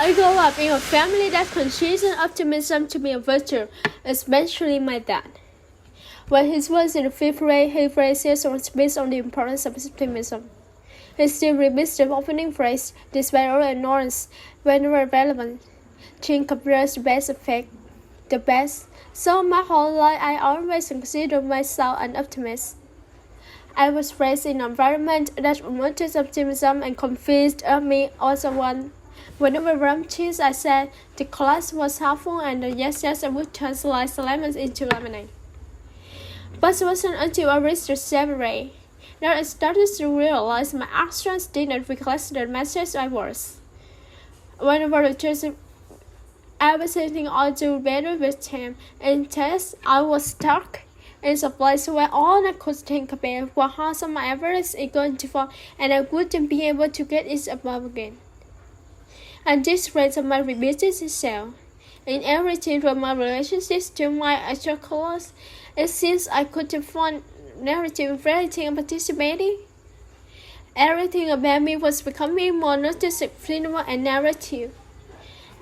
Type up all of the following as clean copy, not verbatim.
I grew up in a family that considers optimism to be a virtue, especially my dad. When he was in the fifth grade, he phrased his speech on the importance of optimism. He still repeats the opening phrase, despite all ignorance, whenever relevant. Think compares the best effect, the best. So my whole life, I always considered myself an optimist. I was raised in an environment that promoted optimism and convinced me also one. Whenever rumches, I said the class was helpful and the yes I would translate lemons into lemonade. But it wasn't until I reached the seventh grade that I started to realize my actions didn't reflect the message I was. Whenever the teacher I was sitting all do better with him, in tests I was stuck in a place where all I could think about was how my average is going to fall and I wouldn't be able to get it above again. And this rate of my repeated itself. In everything from my relationships to my extracurriculars, it seems I couldn't find narrative of everything participating. Everything about me was becoming more noticeable and narrative.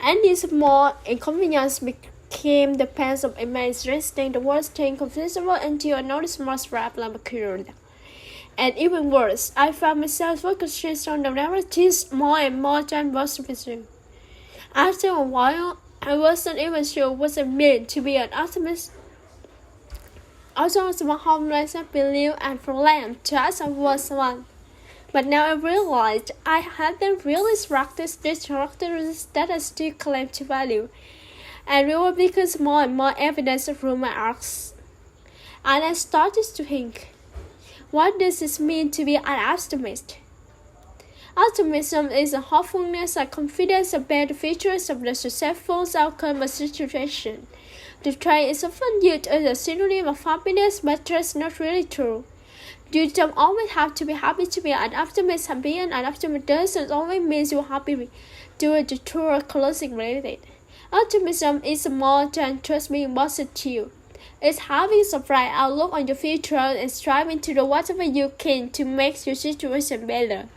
And this more inconvenience became the path of imagining the worst thing conceivable until I noticed more problem occurred. And even worse, I found myself focusing on the narratives more and more than was presumed. After a while, I wasn't even sure what it meant to be an optimist. Also, as my homeless, I believed and proclaimed just I was one. But now I realized I hadn't really practiced these characteristics that I still claim to value. And it was because more and more evidence through my acts. And I started to think, what does it mean to be an optimist? Optimism is a hopefulness and confidence about the features of the successful outcome of a situation. The trait is often used as a synonym of happiness, but that's not really true. You don't always have to be happy to be an optimist, and being an optimist doesn't always mean you're happy doing the two are closely related. Optimism is more than just being positive. It's having a bright outlook on your future and striving to do whatever you can to make your situation better.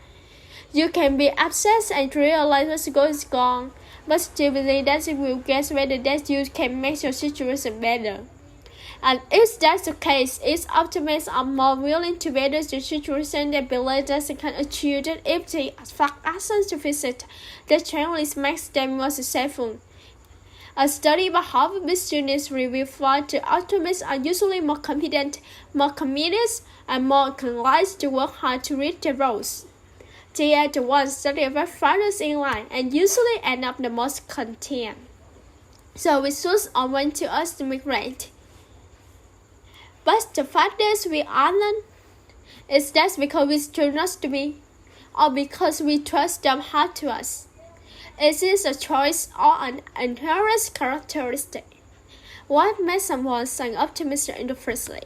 You can be upset and realize what's going wrong, but still believe that it will get better, that you can make your situation better. And if that's the case, its optimists are more willing to better the situation than believe that they can achieve it if they take actions to fix it. That generally makes them more successful. A study by Harvard students revealed that the optimists are usually more confident, more committed, and more inclined to work hard to reach their goals. They are the ones that are farthest in line and usually end up the most content. So we choose on when to estimate. But the fact is we aren't. Is that because we choose not to be, or because we trust them hard to us? Is this a choice or an inherent characteristic? What makes someone an optimist in the first place?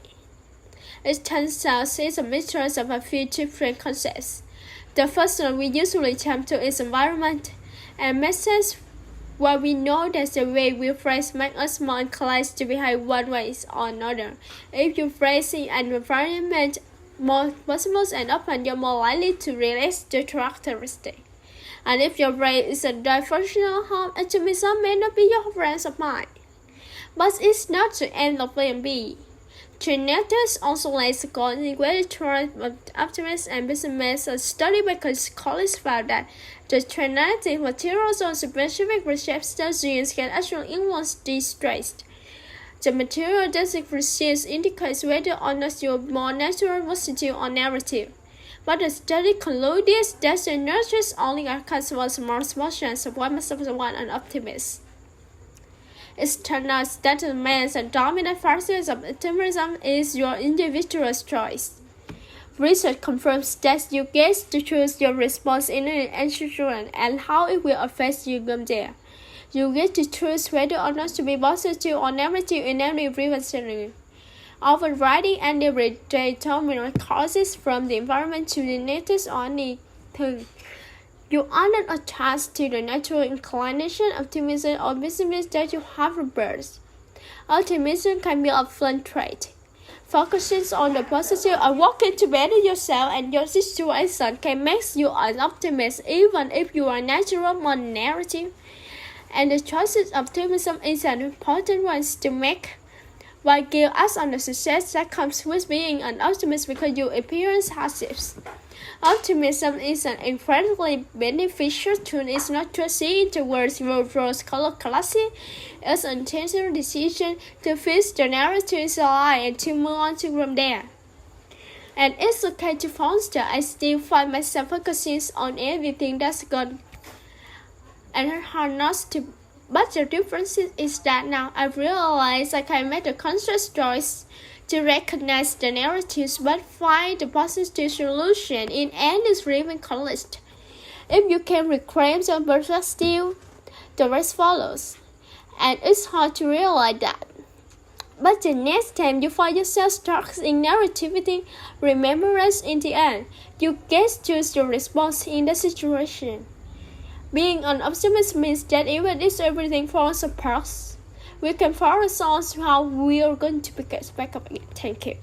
It turns out it's a mixture of a few different concepts. The first one we usually jump to is environment, and makes sense where we know that the way we phrase makes us more inclined to behave one way or another. If you phrase in an environment more possible and open, you're more likely to realize the characteristic. And if your brain is a dysfunctional home, optimism may not be your friend of mind. But it's not the end of plan B. Genetics also lays a golden way towards optimists and businessmen. A study by colleagues found that the genetic materials on specific receptor genes can actually influence these traits. The material that it receives indicates whether or not you're more natural, positive, or negative. But the study concluded that the nurtures only accounts for a small portion of what makes someone an optimist. It turns out that the main and dominant factors of optimism is your individual choice. Research confirms that you get to choose your response in an institution and how it will affect you from there. You get to choose whether or not to be positive or negative in every given scenario. Overriding any predetermined causes from the environment to the genetics or anything. You are not attached to the natural inclination, optimism, or pessimism that you have at birth. Optimism can be a fun trait. Focusing on the positive and working to better yourself and your situation can make you an optimist even if you are natural more narrative. And the choice of optimism is an important one to make. Why give us on the success that comes with being an optimist because you experience hardships. Optimism is an incredibly beneficial tool. It's not to see the words rose-colored glasses. It's an intentional decision to fix the narrative lie and to move on from there. And it's okay to foster. I still find myself focusing on everything that's good and hard not to. But the difference is that now I realize I can make a conscious choice to recognize the narratives but find the positive solution in any driven conflict. If you can reclaim your perspective, the rest follows. And it's hard to realize that. But the next time you find yourself stuck in negativity, remember us in the end. You get to choose your response in the situation. Being an optimist means that even if everything falls apart, we can focus on how we are going to pick us back up again. Thank you.